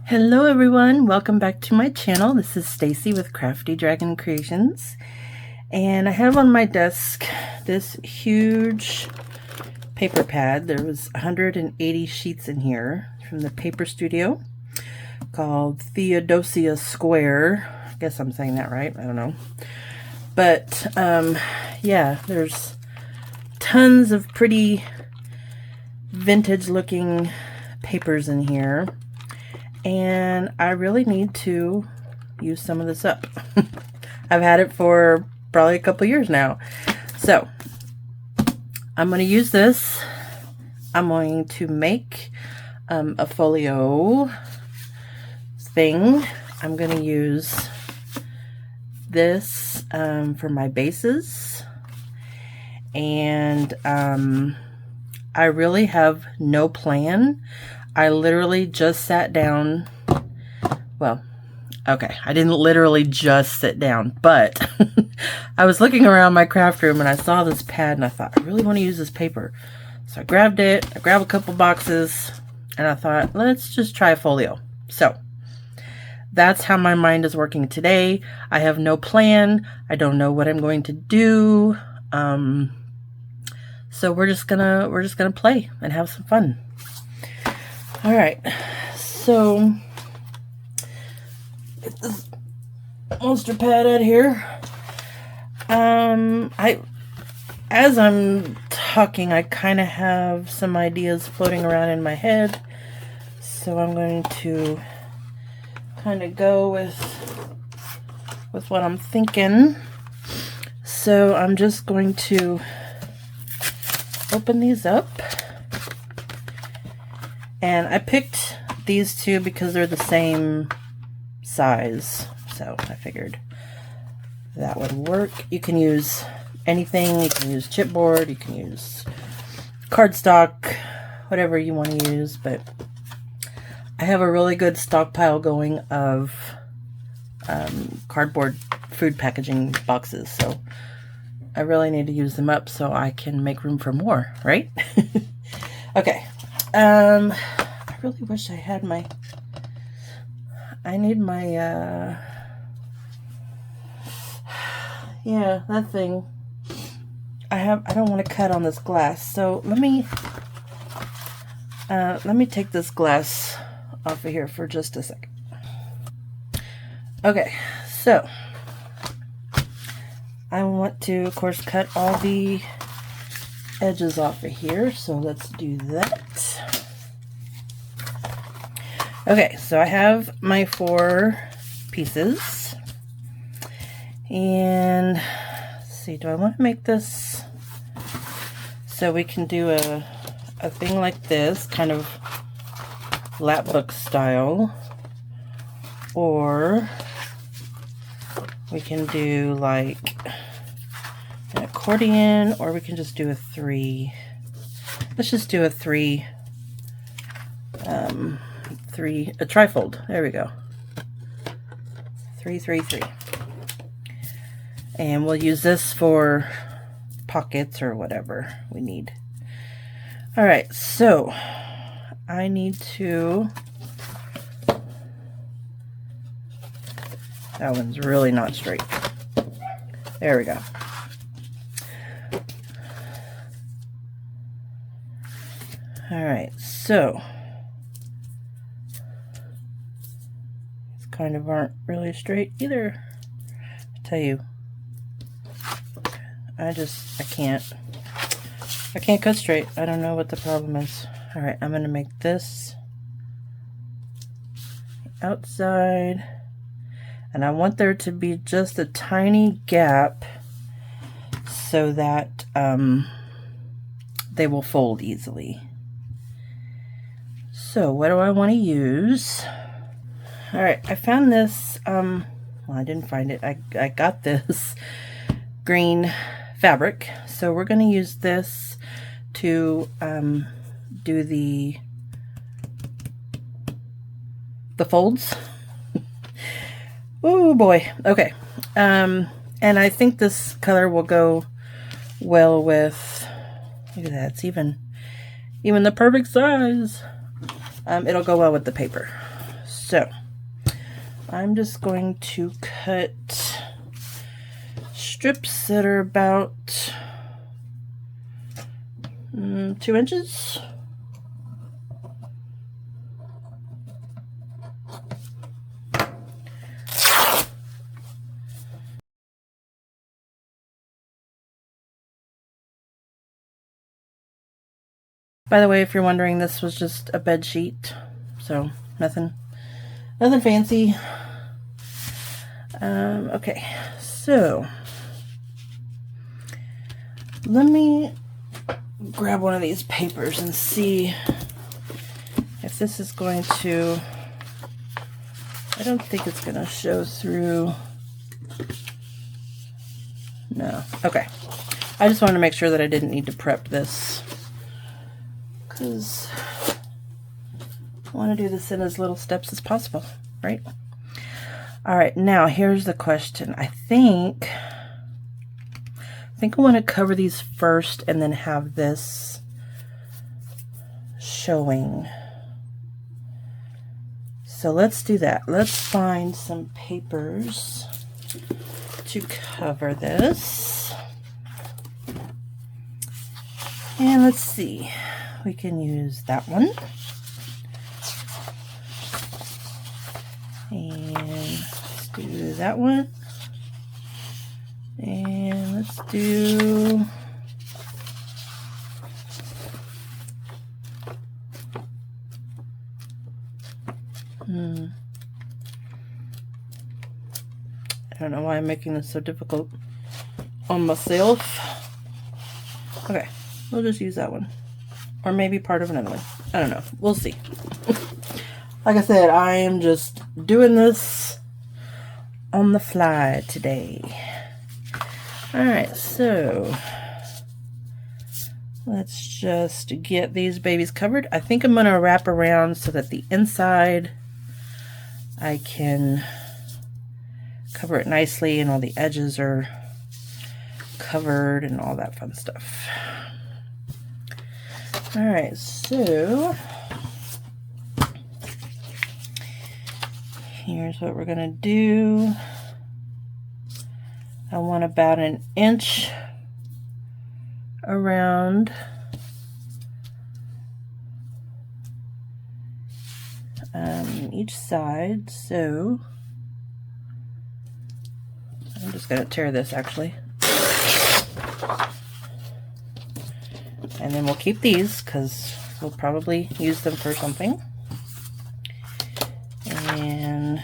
Hello everyone, welcome back to my channel. This is Stacy with Crafty Dragon Creations, and I have on my desk this huge paper pad. There was 180 sheets in here from the Paper Studio called Theodosia Square. I guess I'm saying that right, I don't know. But yeah, there's tons of pretty vintage looking papers in here. And I really need to use some of this up. I've had it for probably a couple years now. So I'm going to use this. I'm going to make a folio thing. I'm going to use this for my bases. And I really have no plan. I literally just sat down. Well, okay, I didn't literally just sit down, but I was looking around my craft room and I saw this pad and I thought, I really want to use this paper. So I grabbed it, I grabbed a couple boxes, and I thought, let's just try a folio. So that's how my mind is working today. I have no plan. I don't know what I'm going to do. So we're just gonna play and have some fun. All right, so get this monster pad out here. As I'm talking, I kind of have some ideas floating around in my head, so I'm going to kind of go with what I'm thinking. So I'm just going to open these up. And I picked these two because they're the same size, so I figured that would work. You can use anything. You can use chipboard, you can use cardstock, whatever you want to use, but I have a really good stockpile going of cardboard food packaging boxes, so I really need to use them up so I can make room for more, right? Okay. I really wish I had my, I need my, yeah, that thing. I don't want to cut on this glass, so let me take this glass off of here for just a second. Okay, so I want to, of course, cut all the edges off of here, so let's do that. Okay, so I have my 4 pieces, and let's see, do I want to make this so we can do a thing like this, kind of lap book style, or we can do like an accordion, or we can just do a 3. Let's just do a 3, a trifold. There we go. 3, 3, 3. And we'll use this for pockets or whatever we need. All right, so I need to, that one's really not straight. There we go. All right, so these kind of aren't really straight either. I tell you, I can't cut straight. I don't know what the problem is. All right, I'm gonna make this outside, and I want there to be just a tiny gap so that they will fold easily. So what do I want to use? All right, I found this, well, I didn't find it. I got this green fabric. So we're going to use this to do the folds. Oh boy. Okay. And I think this color will go well with, look at that, it's even the perfect size. It'll go well with the paper. So I'm just going to cut strips that are about 2 inches. By the way, if you're wondering, this was just a bed sheet, so nothing fancy. Okay, so let me grab one of these papers and see if this is going to, I don't think it's going to show through. No. Okay. I just wanted to make sure that I didn't need to prep this, because I want to do this in as little steps as possible, right? All right, now here's the question. I think I want to cover these first and then have this showing. So let's do that. Let's find some papers to cover this. And let's see. We can use that one. And let's do that one. And let's do I don't know why I'm making this so difficult on myself. Okay, we'll just use that one. Or maybe part of another one. I don't know. We'll see. Like I said, I am just doing this on the fly today. Alright, so let's just get these babies covered. I think I'm going to wrap around so that the inside I can cover it nicely and all the edges are covered and all that fun stuff. Alright, so here's what we're going to do. I want about 1 inch around each side, so I'm just going to tear this actually. And then we'll keep these because we'll probably use them for something. And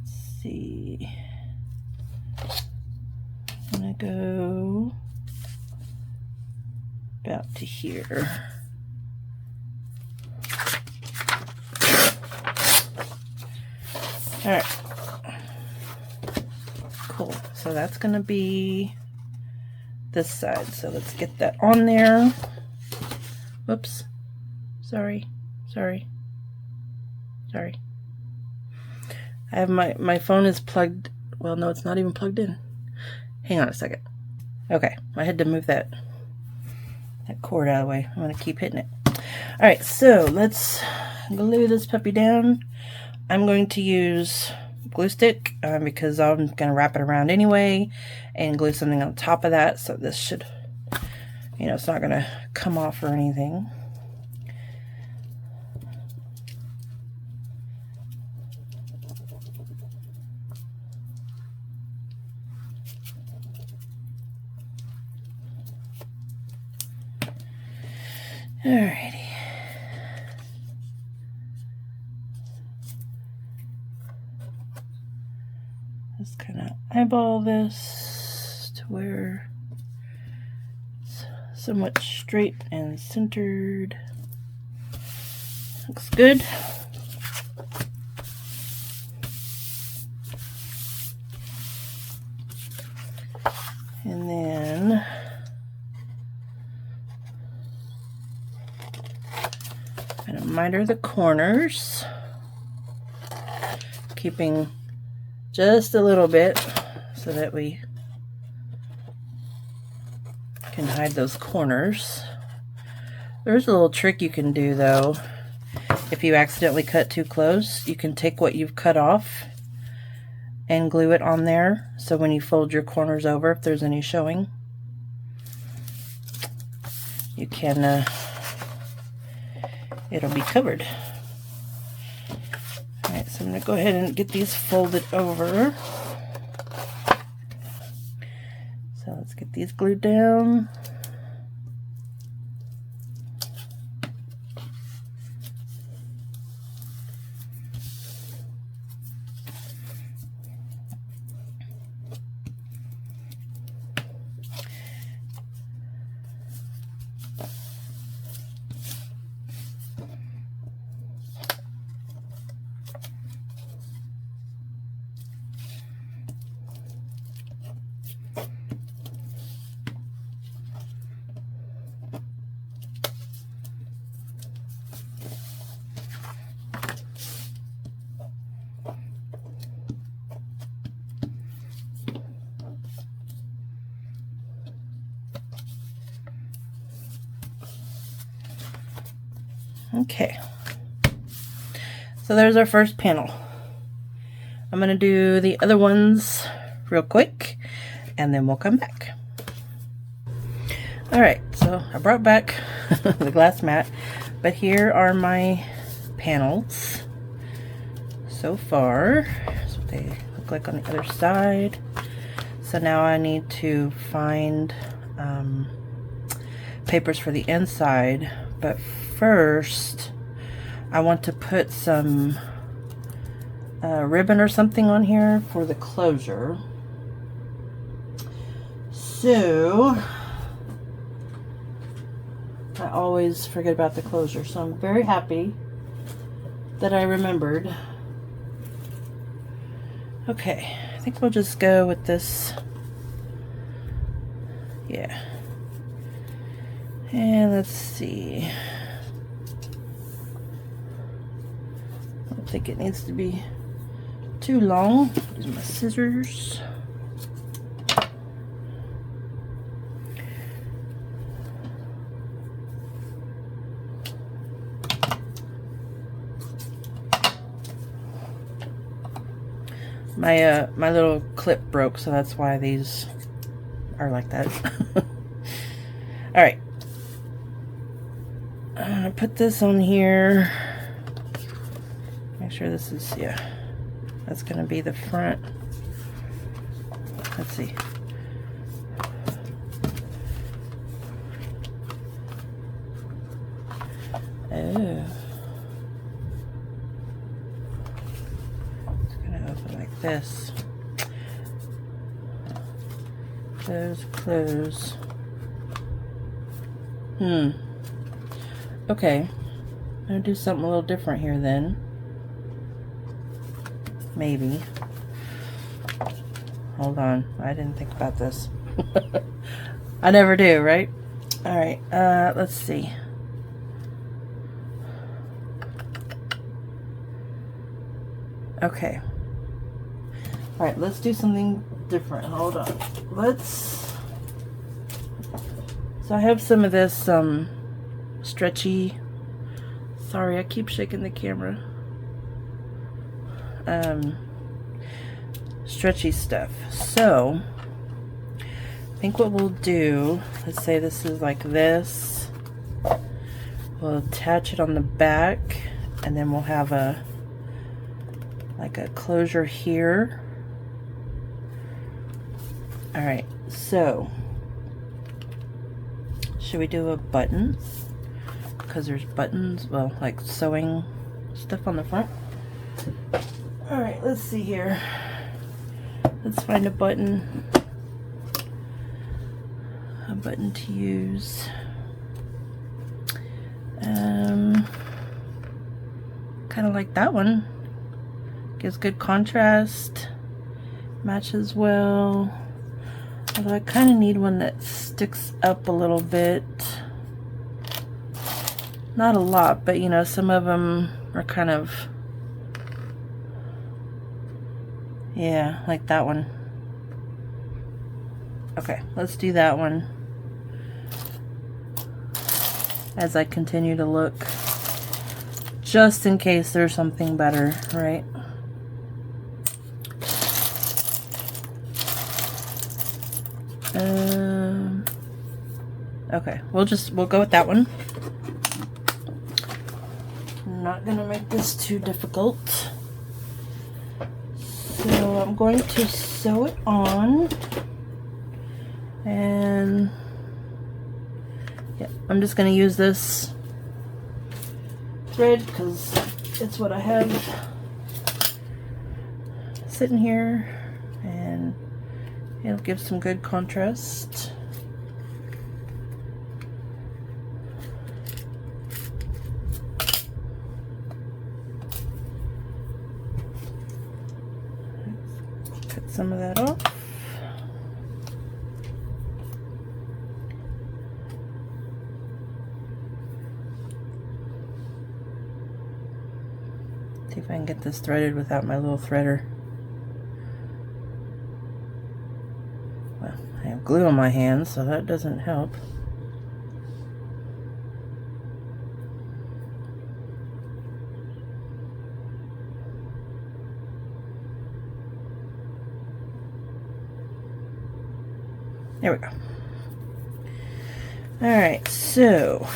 let's see. I'm going to go about to here. All right. Cool. So that's going to be this side. So let's get that on there. Whoops. Sorry. I have my phone is plugged. Well, no, it's not even plugged in. Hang on a second. Okay, I had to move that cord out of the way. I'm going to keep hitting it. All right, so let's glue this puppy down. I'm going to use glue stick because I'm going to wrap it around anyway and glue something on top of that, so this should, you know, it's not going to come off or anything. Alrighty. Just kind of eyeball this to where it's somewhat straight and centered. Looks good. And then kind of miter the corners, keeping just a little bit so that we can hide those corners. There's a little trick you can do though. if you accidentally cut too close, you can take what you've cut off and glue it on there, so when you fold your corners over, if there's any showing, you can, it'll be covered. Alright, so I'm going to go ahead and get these folded over. So let's get these glued down. Okay, so there's our first panel. I'm going to do the other ones real quick and then we'll come back. Alright, so I brought back the glass mat, but here are my panels so far. That's what they look like on the other side. So now I need to find papers for the inside, but first I want to put some ribbon or something on here for the closure. So I always forget about the closure, so I'm very happy that I remembered. Okay, I think we'll just go with this. Yeah. And let's see. I don't think it needs to be too long. Use my scissors. My little clip broke, so that's why these are like that. All right. I'm gonna put this on here. Make sure this is, yeah, that's gonna be the front. Let's see. Oh. It's gonna open like this. Close, close. Okay, I'm gonna do something a little different here then. Maybe. Hold on, I didn't think about this. I never do, right? Alright, let's see. Okay. Alright, let's do something different. Hold on. So I have some of this, stretchy, sorry, I keep shaking the camera, stretchy stuff. So I think what we'll do, let's say this is like this, we'll attach it on the back, and then we'll have like a closure here. All right, so should we do a button? Because there's buttons, well, like sewing stuff on the front. All right, let's see here. Let's find a button to use. Kind of like that one. Gives good contrast, matches well. Although I kind of need one that sticks up a little bit. Not a lot, but you know, some of them are kind of, yeah, like that one. Okay, let's do that one as I continue to look. just in case there's something better, right? Okay, we'll go with that one. I'm not gonna make this too difficult. So I'm going to sew it on, and yeah, I'm just gonna use this thread because it's what I have sitting here, and it'll give some good contrast. Cut some of that off. See if I can get this threaded without my little threader. Well, I have glue on my hands, so that doesn't help. There we go. All right, so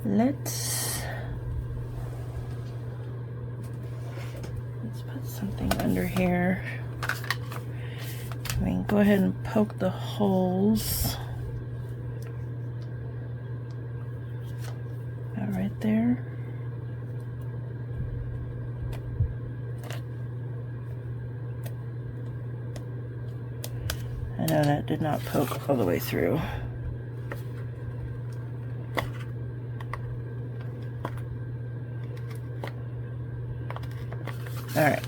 let's put something under here. We can go ahead and poke the holes about right there. I know that did not poke all the way through. All right.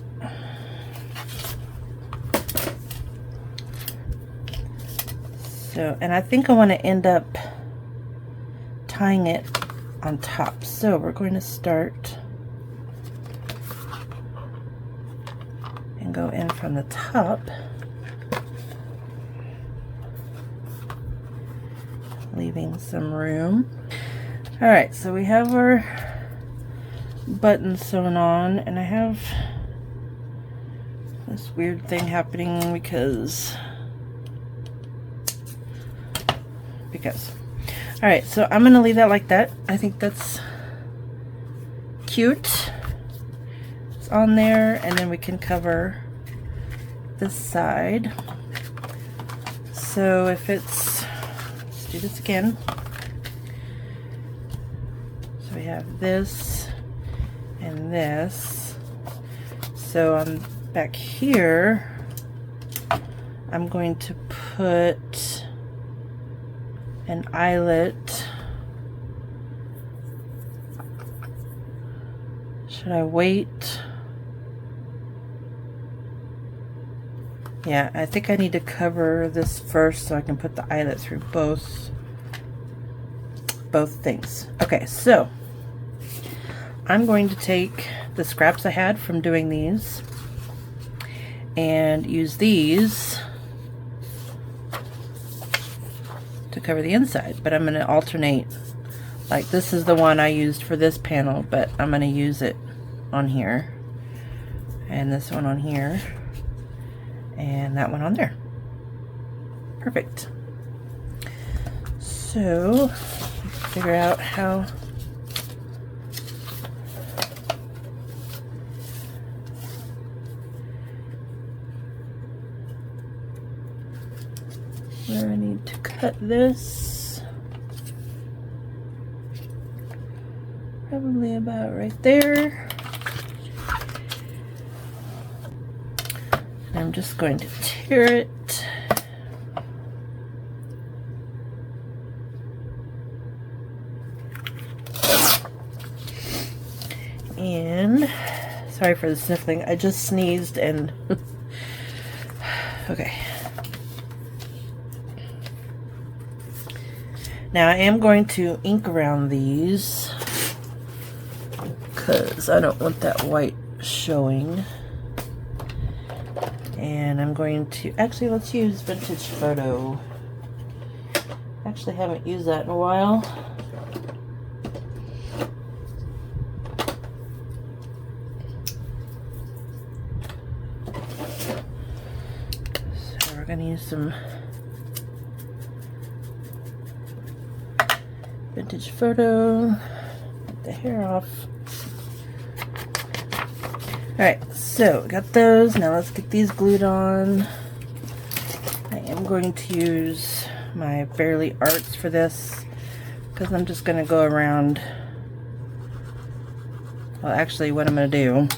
So, and I think I want to end up tying it on top. So we're going to start and go in from the top, leaving some room. All right, so we have our button sewn on, and I have this weird thing happening because all right, so I'm gonna leave that like that. I think that's cute. It's on there, and then we can cover this side. So if it's, let's do this again. So we have this and this. So I'm back here, I'm going to put an eyelet. Should I wait? Yeah, I think I need to cover this first so I can put the eyelet through both things. Okay, so I'm going to take the scraps I had from doing these and use these to cover the inside, but I'm going to alternate. Like, this is the one I used for this panel, but I'm going to use it on here, and this one on here, and that one on there. Perfect. So figure out how where I need to cut this. Probably about right there. I'm just going to tear it. And sorry for the sniffling. I just sneezed and okay. Now I am going to ink around these because I don't want that white showing. And I'm going to, actually let's use vintage photo. actually haven't used that in a while. So we're going to use some vintage photo. Get the hair off. Alright, so we got those. Now let's get these glued on. I am going to use my Fairly Arts for this because I'm just going to go around. Well, actually what I'm going to do,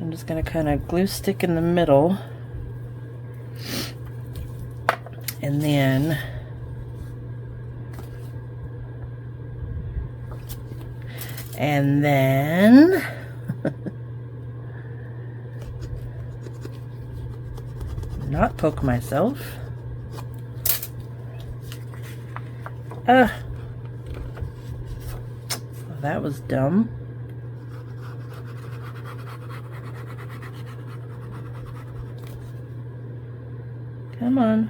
I'm just going to kind of glue stick in the middle, and then not poke myself. Well, that was dumb. Come on.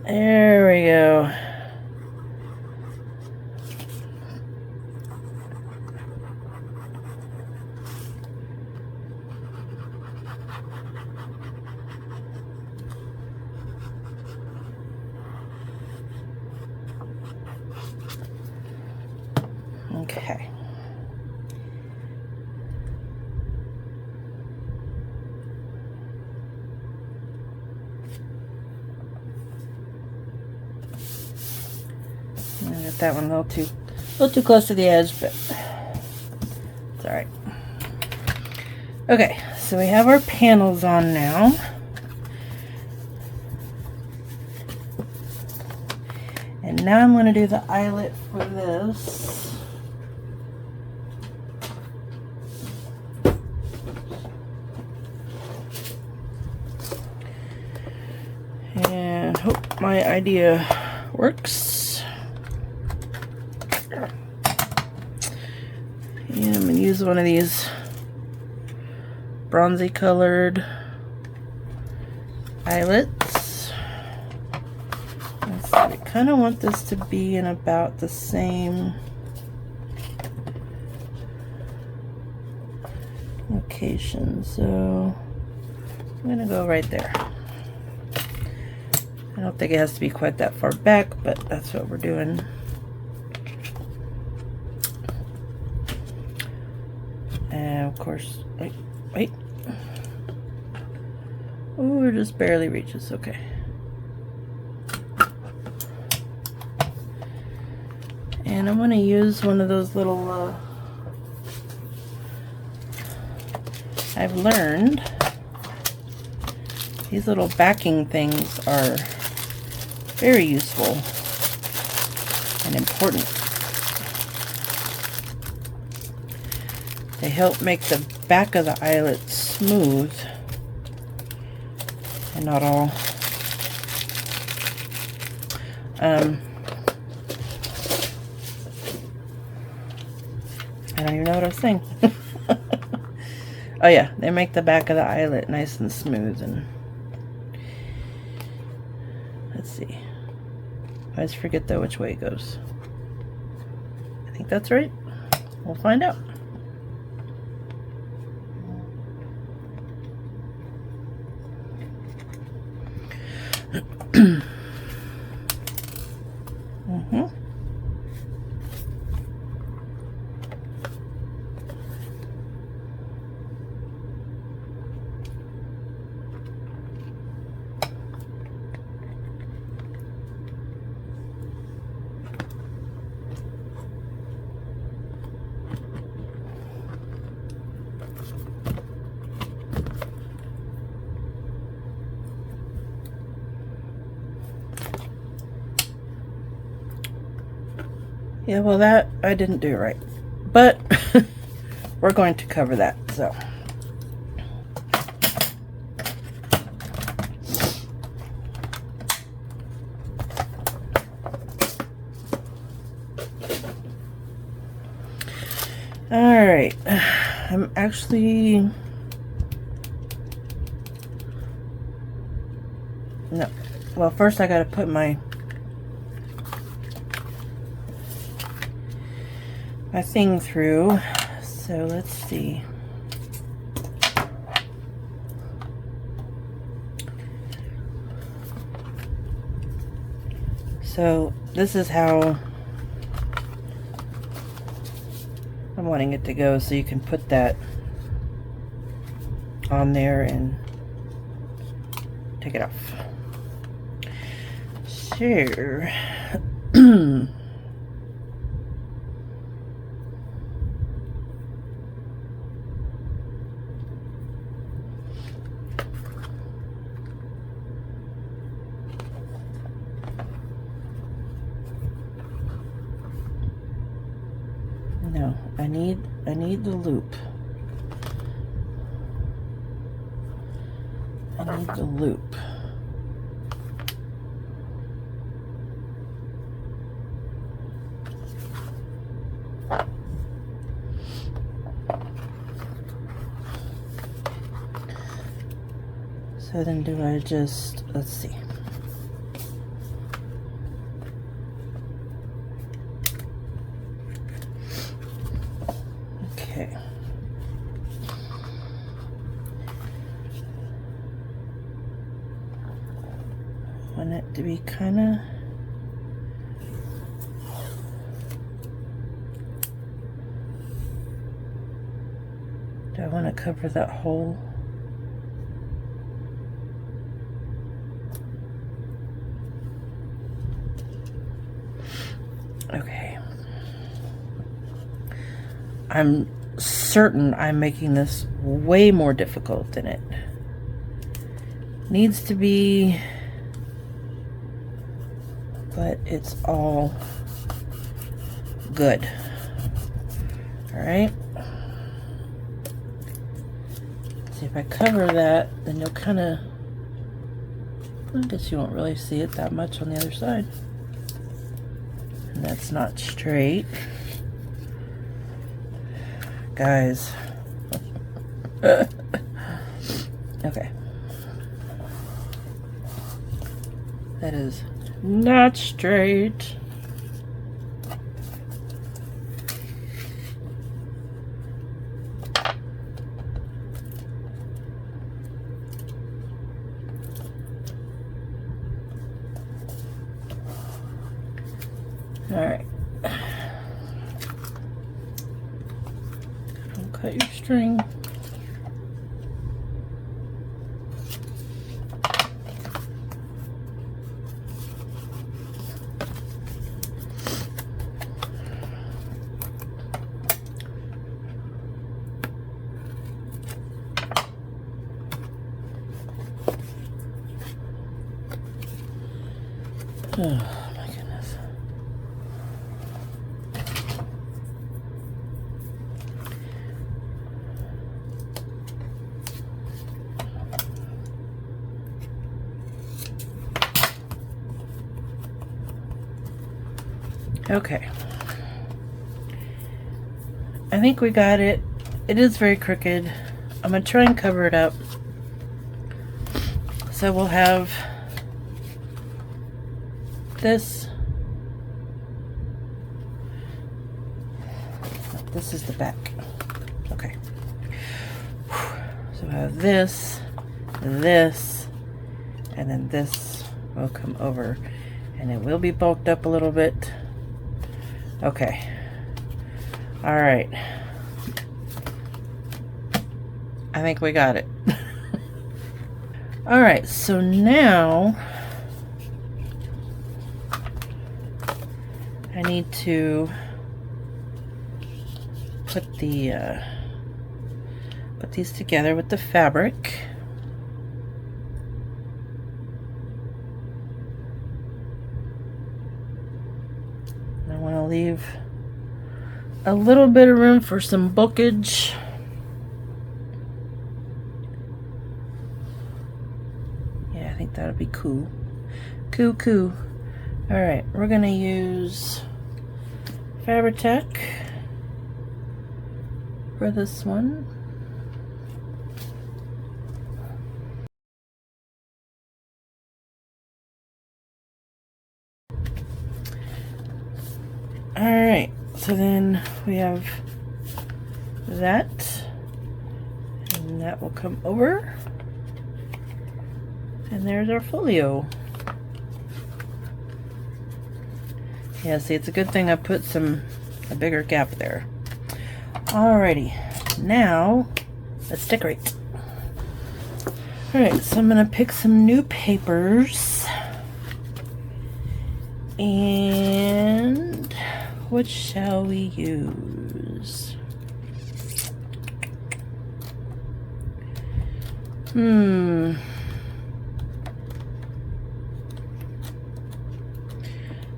There we go. Okay. I got that one a little too close to the edge, but it's all right. Okay, so we have our panels on now. And now I'm going to do the eyelet for this. And hope my idea works. And I'm going to use one of these bronzy colored eyelets. Let's see, I kind of want this to be in about the same location, so I'm going to go right there. I don't think it has to be quite that far back, but that's what we're doing. And of course, wait. Oh, it just barely reaches, okay. And I'm going to use one of those little, I've learned these little backing things are very useful and important. They help make the back of the eyelet smooth and not all I don't even know what I was saying. Oh yeah, they make the back of the eyelet nice and smooth. And let's see, I always forget though which way it goes. I think that's right. We'll find out. Yeah, well that, I didn't do right, but we're going to cover that, so. All right, I'm actually well, first I gotta put my thing through. So let's see. So this is how I'm wanting it to go, so you can put that on there and take it off. So no, I need the loop. I need the loop. So then do I just, let's see. Okay. I want it to be kind of, do I want to cover that hole? Okay. I'm certain I'm making this way more difficult than it needs to be, but it's all good. All right. See, if I cover that, then you'll kind of, I guess you won't really see it that much on the other side. And that's not straight. Guys. Okay. That is not straight. All right. Don't cut your string. Oh my goodness. Okay. I think we got it. It is very crooked. I'm going to try and cover it up. So we'll have this. This is the back. Okay. So I have this, and then this will come over, and it will be bulked up a little bit. Okay. All right. I think we got it. All right, so now I need to put these together with the fabric. I want to leave a little bit of room for some bulkage. Yeah, I think that'll be cool. Cool. All right, we're gonna use Fabri-Tac for this one. Alright, so then we have that, and that will come over, and there's our folio. Yeah, see, it's a good thing I put a bigger gap there. Alrighty, now let's decorate. Alright, so I'm gonna pick some new papers, and what shall we use?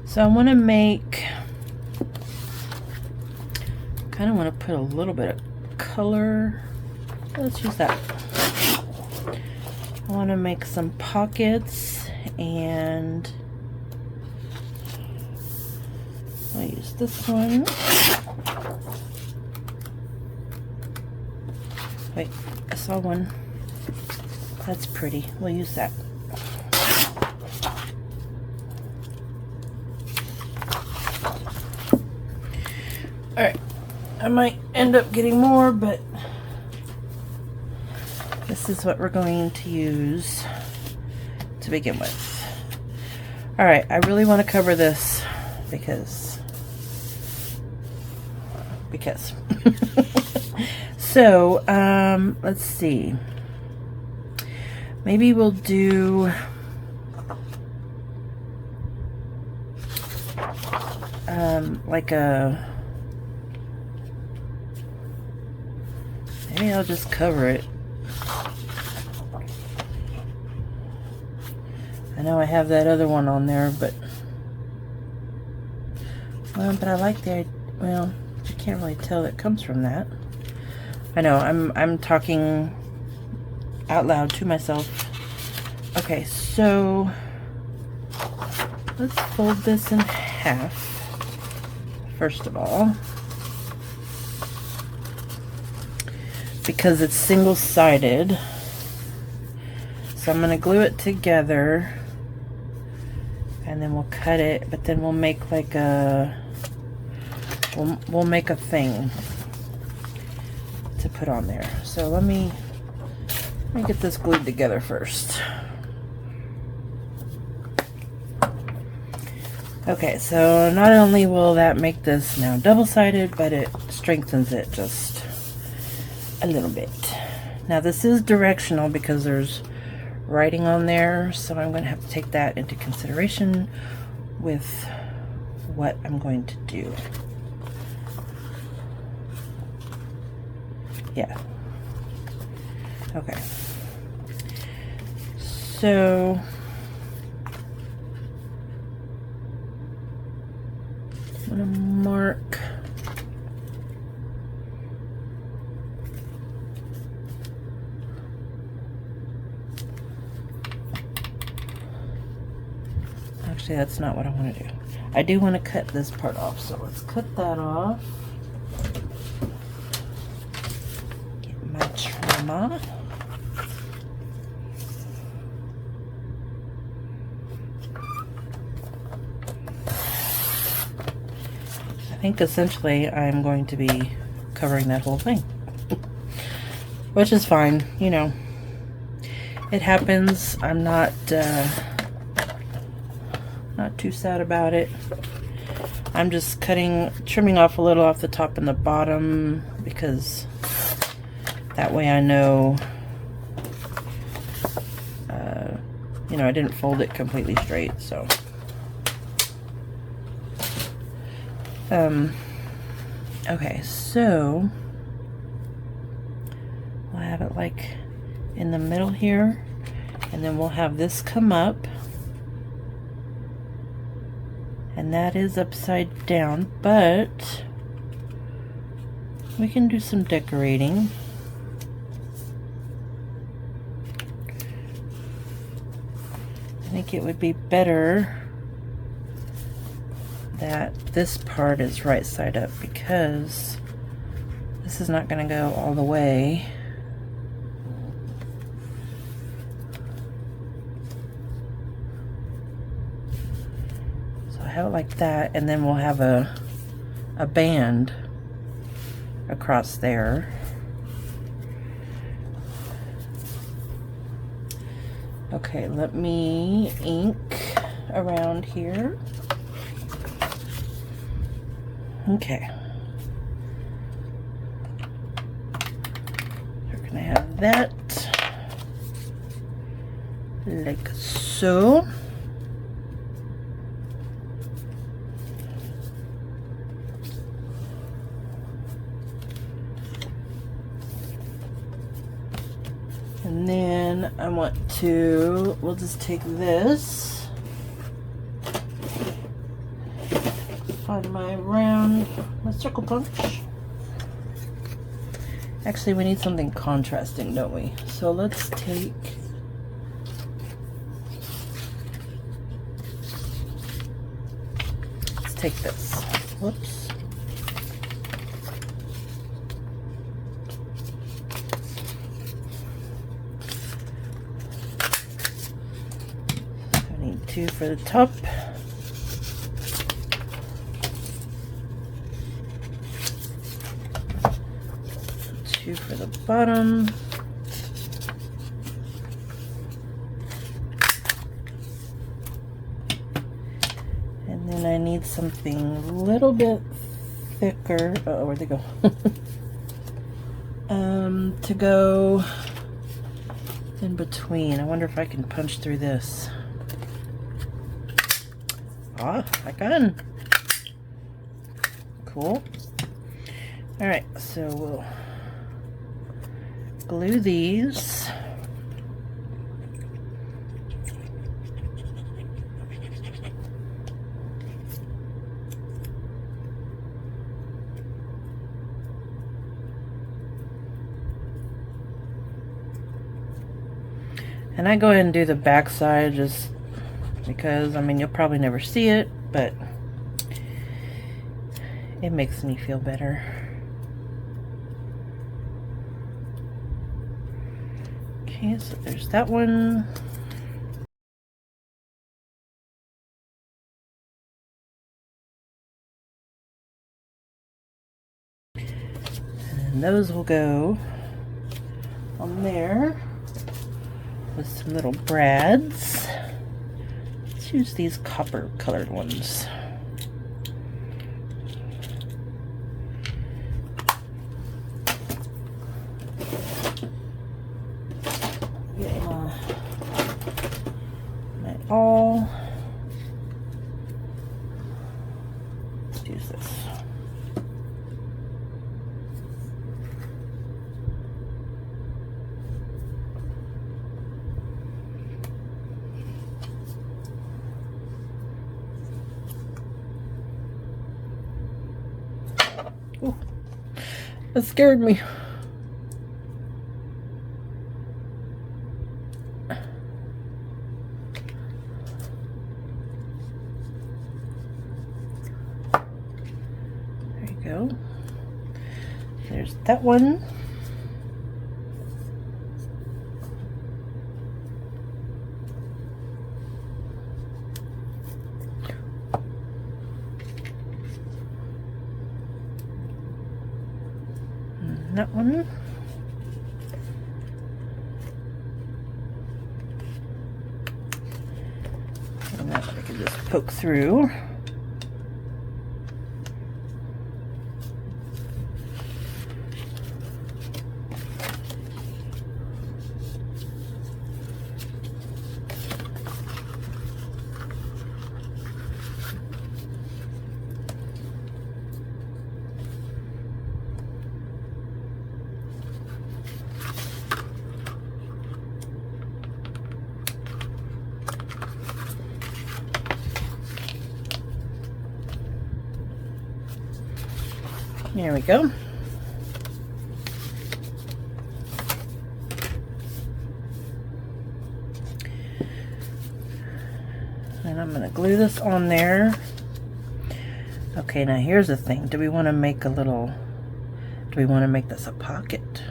So I want to kind of want to put a little bit of color. Let's use that. I want to make some pockets, and I'll use this one. Wait, I saw one. That's pretty. We'll use that. Alright, I might end up getting more, but this is what we're going to use to begin with. Alright, I really want to cover this because so let's see, maybe we'll do like maybe I'll just cover it. I know I have that other one on there, but I like the, well, you can't really tell it comes from that. I know, I'm talking out loud to myself. Okay, so let's fold this in half, first of all, because it's single-sided. So I'm going to glue it together, and then we'll cut it, but then we'll make like a, we'll make a thing to put on there. So let me get this glued together first. Okay, so not only will that make this now double-sided, but it strengthens it just a little bit. Now this is directional because there's writing on there, so I'm going to have to take that into consideration with what I'm going to do. Yeah. Okay. So I'm going to mark actually, that's not what I want to do. I do want to cut this part off, so let's cut that off. Get my trimmer. I think essentially I'm going to be covering that whole thing, which is fine, you know. It happens. I'm not too sad about it. I'm just trimming off a little off the top and the bottom, because that way I know, you know, I didn't fold it completely straight, so. Okay, so we'll have it like in the middle here, and then we'll have this come up, and that is upside down, but we can do some decorating. I think it would be better that this part is right side up, because this is not going to go all the way. So I have it like that, and then we'll have a a band across there. Okay, let me ink around here. Okay. We're gonna have that like so. And then I want to, we'll just take this, find my round, my circle punch. Actually, we need something contrasting, don't we? So let's take, this. Whoops. I need 2 for the top. For the bottom. And then I need something a little bit thicker. Oh, where'd they go? To go in between. I wonder if I can punch through this. Ah, I can. Cool. All right, so we'll glue these. And I go ahead and do the back side just because, I mean, you'll probably never see it, but it makes me feel better. Okay, so there's that one. And those will go on there with some little brads. Let's use these copper colored ones. All. Let's use this. Ooh, that scared me. Go. There's that one. And that one. And that I can just poke through. There we go. And I'm going to glue this on there. Okay, now here's the thing. Do we want to make a little, do we want to make this a pocket?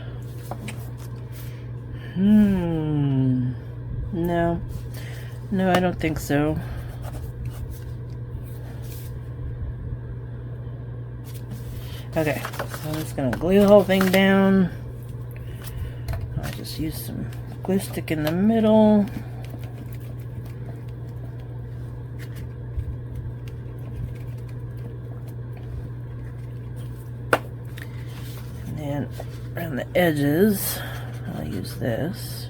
No. No, I don't think so. Okay, so I'm just gonna glue the whole thing down. I'll just use some glue stick in the middle. And then around the edges, I'll use this.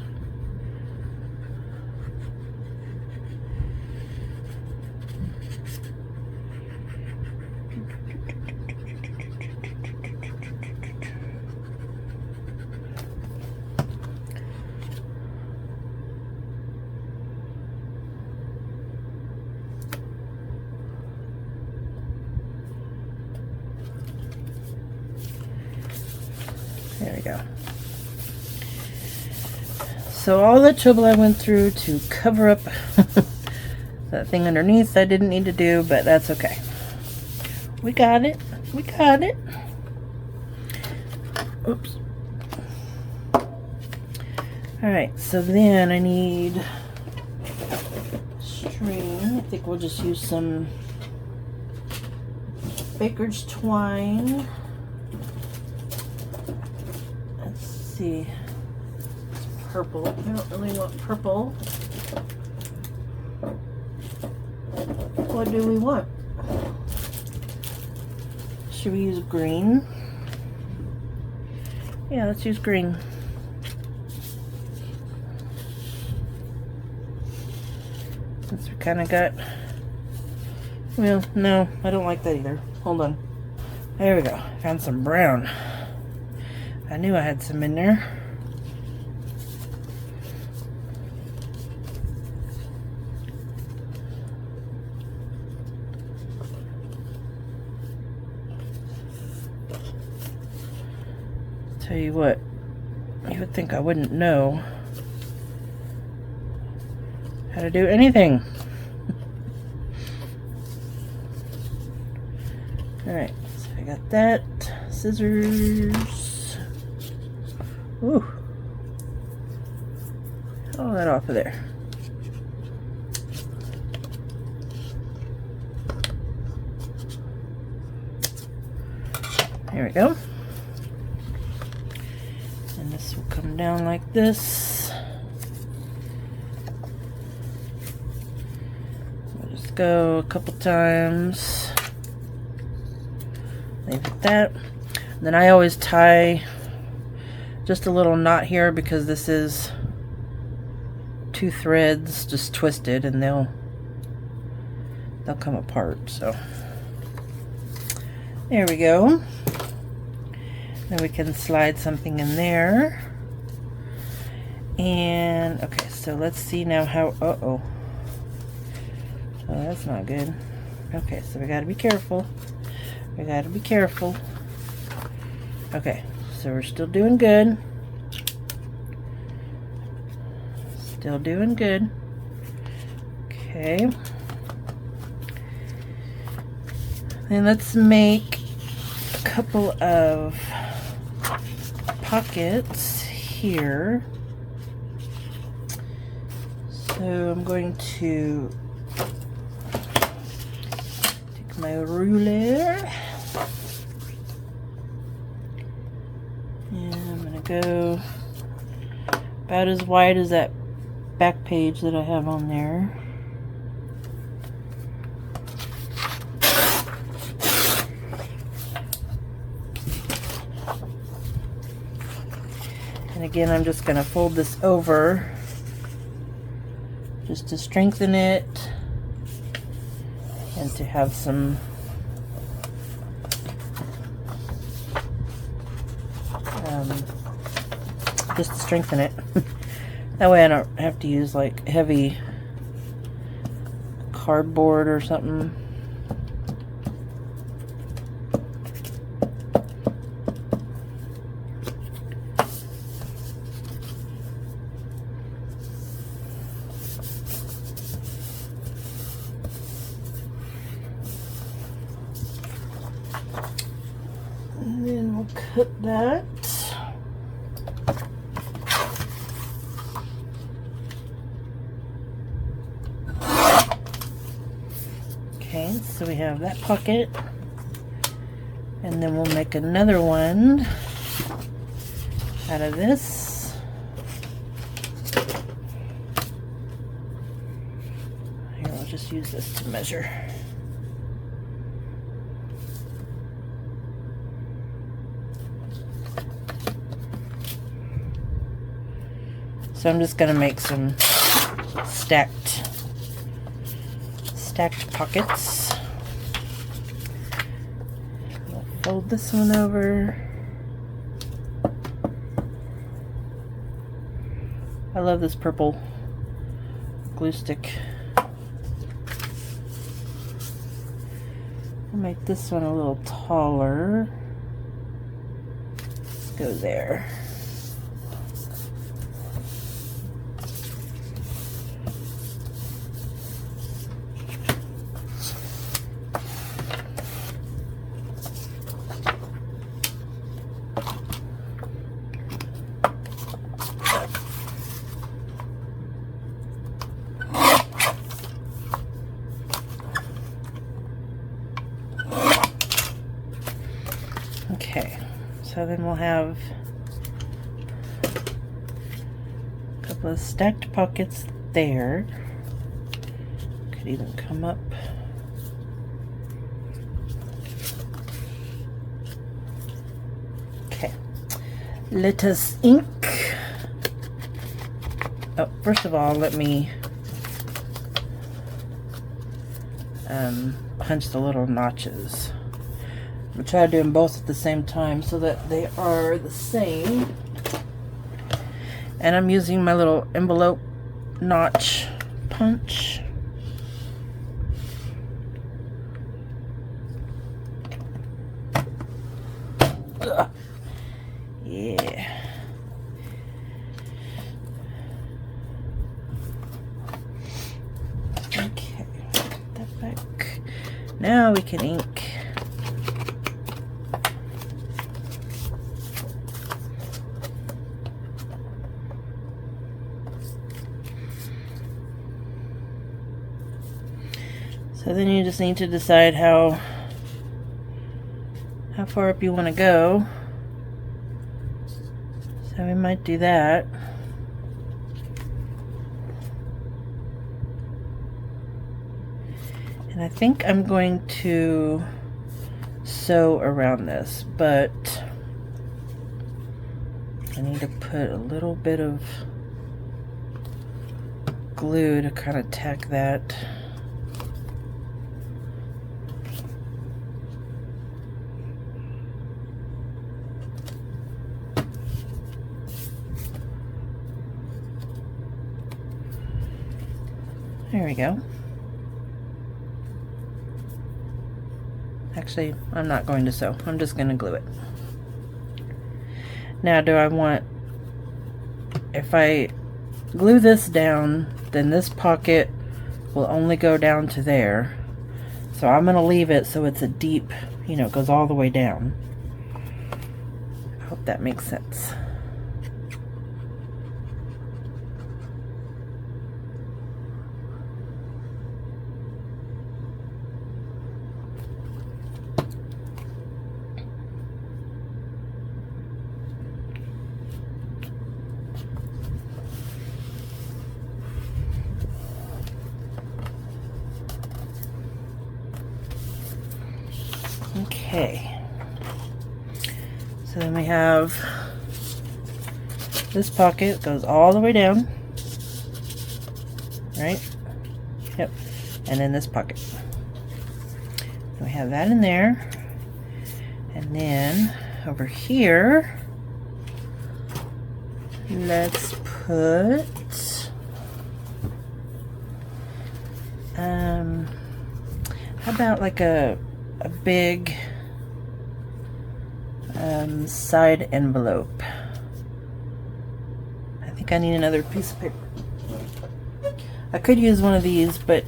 There we go. So all the trouble I went through to cover up that thing underneath I didn't need to do, but that's okay. We got it. We got it. Oops. Alright, so then I need string. I think we'll just use some baker's twine. Let's see. It's purple. I don't really want purple. What do we want? Should we use green? Yeah, let's use green. Since we kind of got... Well, no, I don't like that either. Hold on. There we go. Found some brown. I knew I had some in there. Tell you what, you would think I wouldn't know how to do anything. Alright, so I got that. Scissors. Ooh. All that off of there. There we go. And this will come down like this. We'll just go a couple times. Leave it that. Then I always tie just a little knot here because this is 2 threads just twisted and they'll come apart. So there we go. Then we can slide something in there. And okay, so let's see now how, oh, that's not good. Okay, so we gotta be careful. We gotta be careful. Okay, so we're still doing good. Still doing good. Okay. Then let's make a couple of pockets here. So I'm going to take my ruler and I'm going to go about as wide as that back page that I have on there. And again, I'm just going to fold this over just to strengthen it and to have some just to strengthen it. That way I don't have to use like heavy cardboard or something. And then we'll cut that. Okay, so we have that pocket. And then we'll make another one out of this. Here, I'll just use this to measure. So I'm just going to make some stacked pockets. I'll fold this one over. I love this purple glue stick. I'll make this one a little taller. Let's go there. Okay, so then we'll have a couple of stacked pockets there. Could even come up. Okay, let us ink. Oh, first of all, let me punch the little notches. I'm try to do them both at the same time so that they are the same. And I'm using my little envelope notch punch. Ugh. Yeah. Okay, put that back. Now we can ink. So then you just need to decide how far up you want to go. So we might do that. And I think I'm going to sew around this, but I need to put a little bit of glue to kind of tack that. There we go. Actually, I'm not going to sew. I'm just going to glue it. Now, do I want, if I glue this down, then this pocket will only go down to there. So I'm going to leave it so it's a deep, you know, it goes all the way down. I hope that makes sense. Okay, so then we have this pocket goes all the way down, right? Yep, and then this pocket. We have that in there, and then over here, let's put how about like a big side envelope. I think I need another piece of paper. I could use one of these, but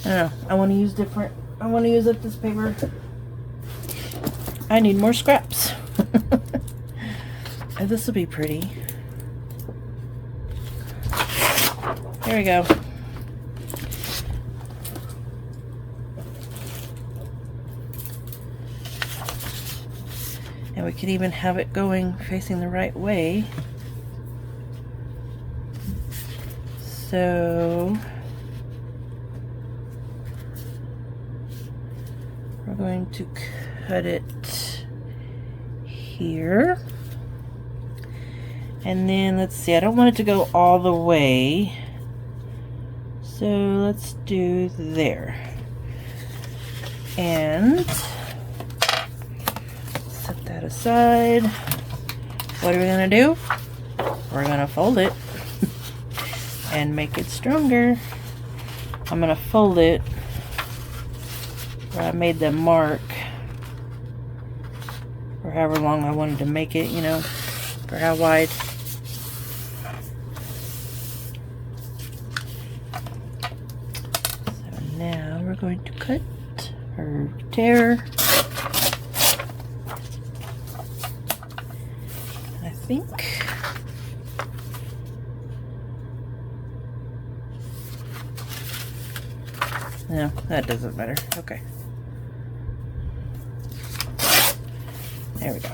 I don't know. I want to use different. I want to use up this paper. I need more scraps. Oh, this will be pretty. There we go. And we can even have it going facing the right way. So we're going to cut it here. And then let's see, I don't want it to go all the way. So let's do there. And set that aside. What are we gonna do? We're gonna fold it and make it stronger. I'm gonna fold it where I made the mark, or however long I wanted to make it, you know, or how wide. So now we're going to cut or tear. I think no, that doesn't matter. Okay. There we go.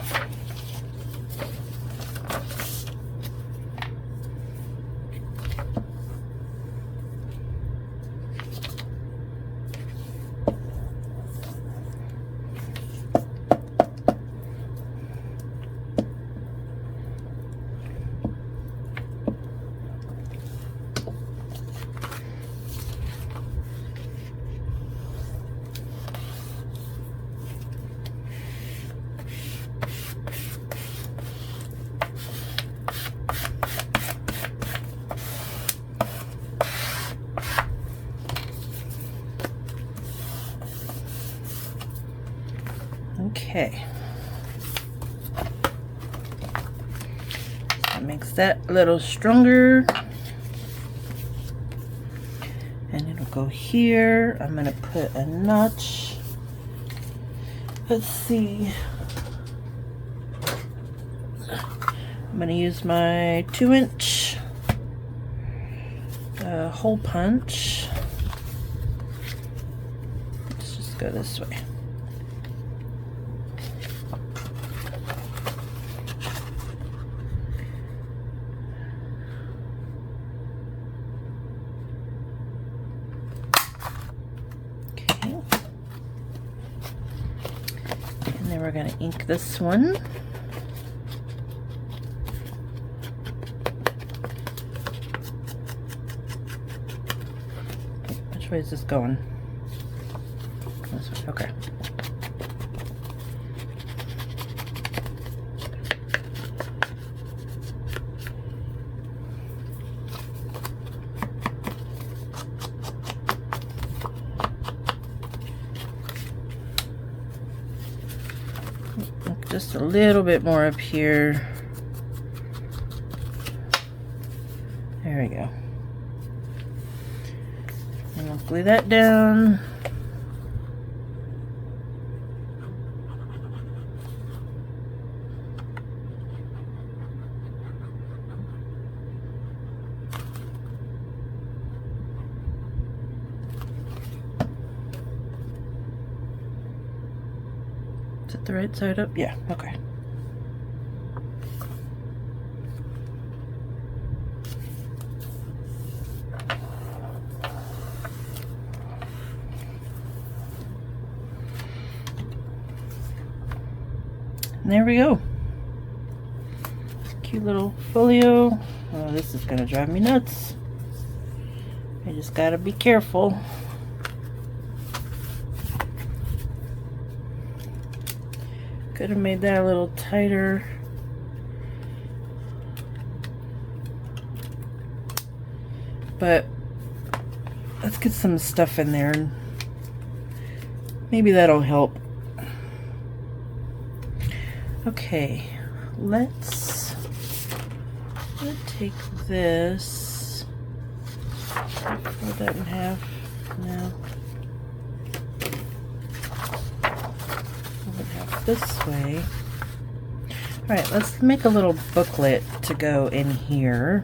Okay, that makes that a little stronger, and it'll go here. I'm gonna put a notch. Let's see, I'm gonna use my 2-inch hole punch. Let's just go this way. Then we're going to ink this one. Which way is this going? This way, okay. Just a little bit more up here. There we go. And we'll glue that down. Is it the right side up? Yeah, okay. And there we go. Cute little folio. Oh, this is gonna drive me nuts. I just gotta be careful. Could have made that a little tighter. But let's get some stuff in there and maybe that'll help. Okay, let's take this. Fold that in half. No. This way. Alright, let's make a little booklet to go in here.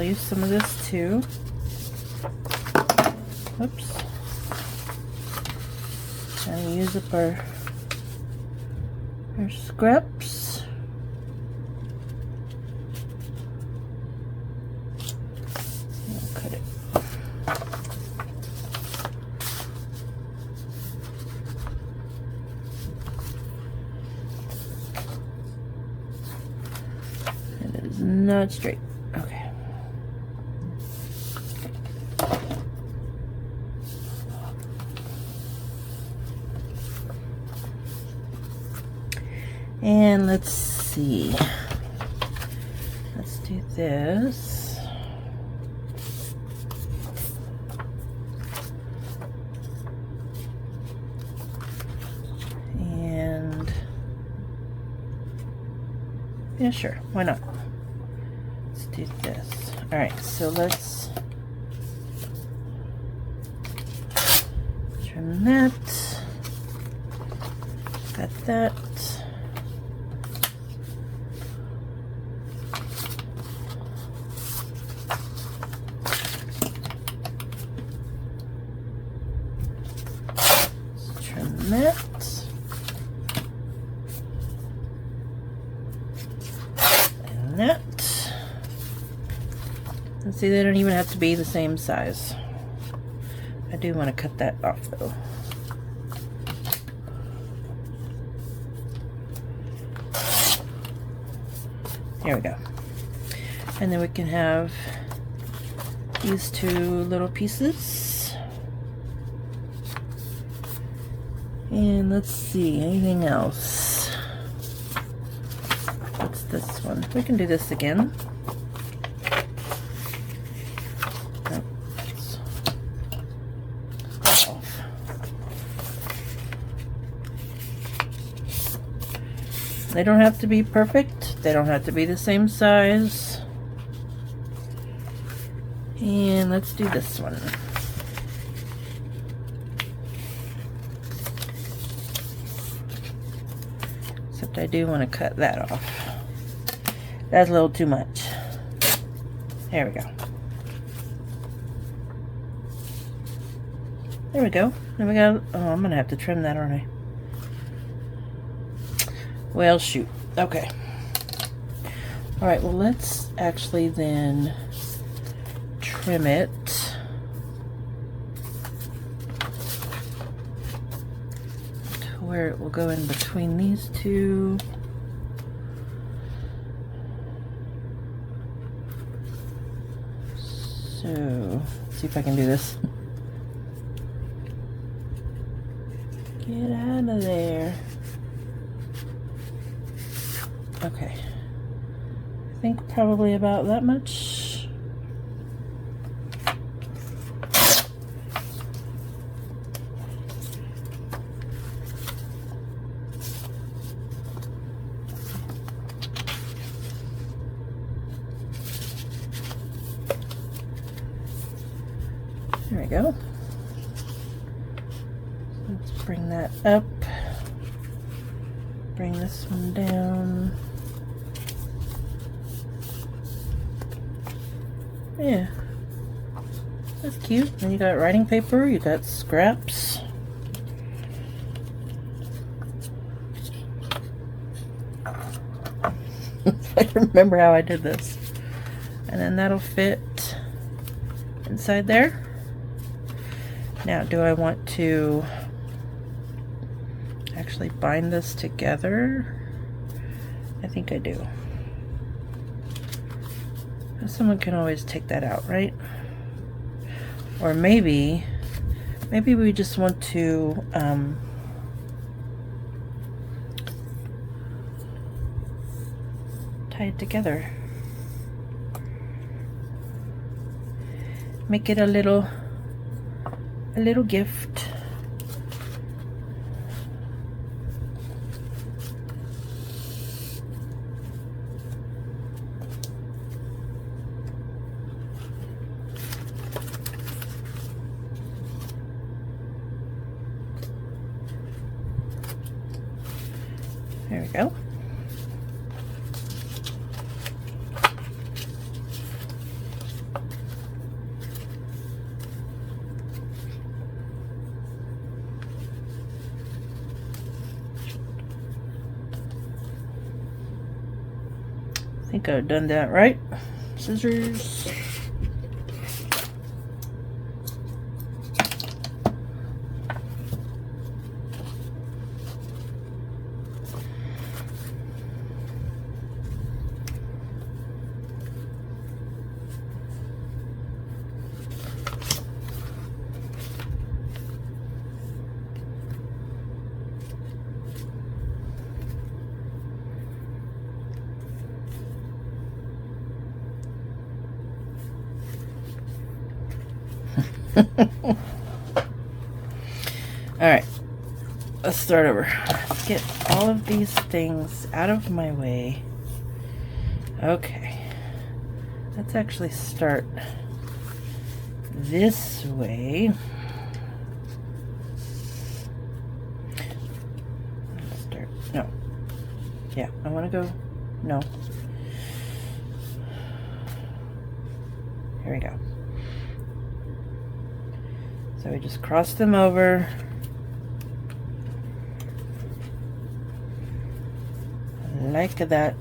I'll use some of this too. Oops. And use up our scraps. I'll cut it. It is not straight. Okay. And let's see. Let's do this. And yeah, sure, why not? Let's do this. All right, so let's trim that. Got that. That and that. And see, they don't even have to be the same size. I do want to cut that off though. There we go. And then we can have these two little pieces. And let's see, anything else? What's this one? We can do this again. Off. They don't have to be perfect. They don't have to be the same size. And let's do this one. I do want to cut that off. That's a little too much. There we go. There we go. Then we got, oh, I'm gonna have to trim that, aren't I? Well, shoot. Okay. All right, well, let's actually then trim it. Where it will go in between these two. So, let's see if I can do this. Get out of there. Okay. I think probably about that much. There we go. Let's bring that up. Bring this one down. Yeah. That's cute. And you got writing paper, you got scraps. I remember how I did this. And then that'll fit inside there. Now, do I want to actually bind this together? I think I do. Someone can always take that out, right? Or maybe we just want to tie it together. Make it a little gift. There we go. think I've done that right. Scissors. Alright, let's start over. Let's get all of these things out of my way. Okay, let's actually start this way. No. Yeah, I want to go. No. Here we go. So we just cross them over. Like that.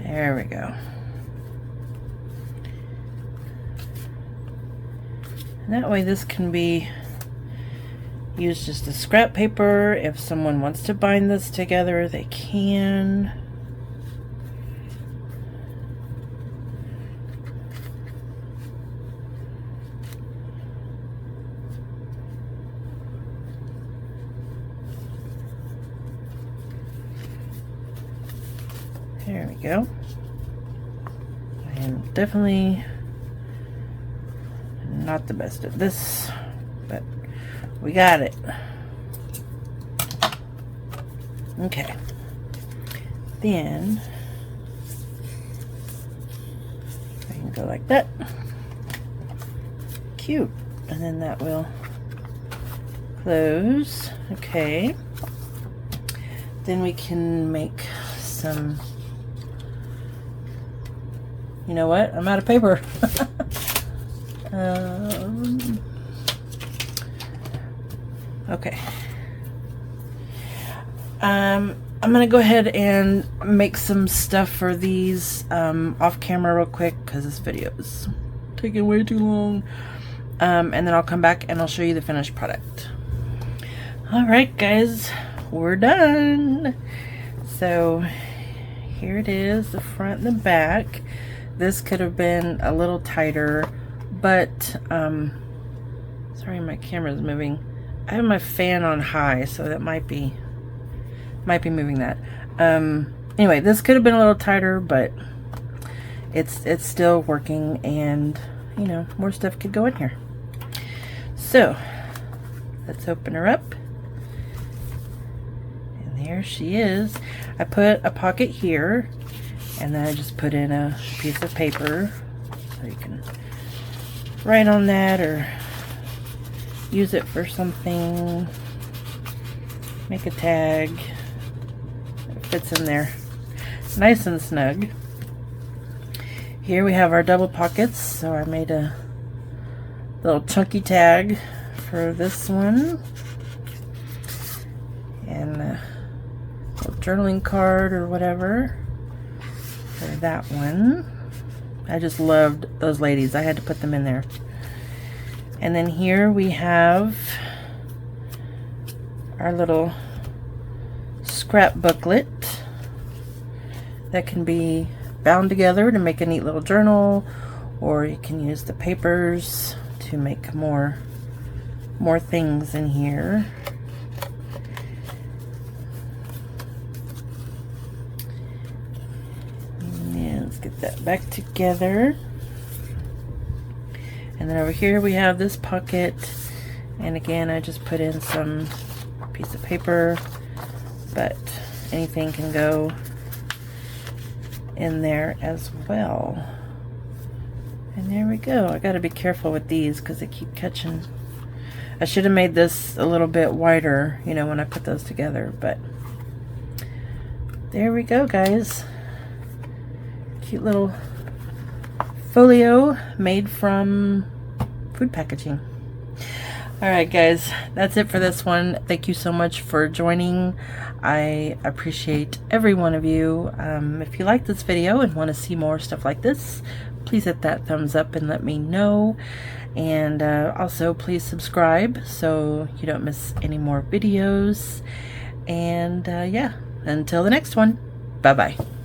There we go. And that way this can be used as a scrap paper. If someone wants to bind this together, they can. There we go. I am definitely not the best at this, but we got it. Okay. Then I can go like that. Cute. And then that will close. Okay. Then we can make some. You know what? I'm out of paper. Okay. I'm gonna go ahead and make some stuff for these off camera real quick because this video is taking way too long. And then I'll come back and I'll show you the finished product. Alright guys, we're done. So here it is, the front and the back. This could have been a little tighter, but sorry, my camera's moving. I have my fan on high, so that might be moving that. Anyway, this could have been a little tighter, but it's still working, and you know, more stuff could go in here. So let's open her up. And there she is. I put a pocket here, and then I just put in a piece of paper so you can write on that or use it for something. Make a tag. It fits in there nice and snug. Here we have our double pockets, so I made a little chunky tag for this one, and a little journaling card or whatever for that one. I just loved those ladies. I had to put them in there. And then here we have our little scrap booklet that can be bound together to make a neat little journal, or you can use the papers to make more things in here. Let's get that back together. And then over here we have this pocket, and again I just put in some piece of paper, but anything can go in there as well. And there we go. I gotta be careful with these because they keep catching. I should have made this a little bit wider, you know, when I put those together, but there we go, guys. Cute little folio made from food packaging. Alright guys, that's it for this one. Thank you so much for joining. I appreciate every one of you. If you like this video and want to see more stuff like this, please hit that thumbs up and let me know. And also please subscribe so you don't miss any more videos. And yeah, until the next one, bye bye.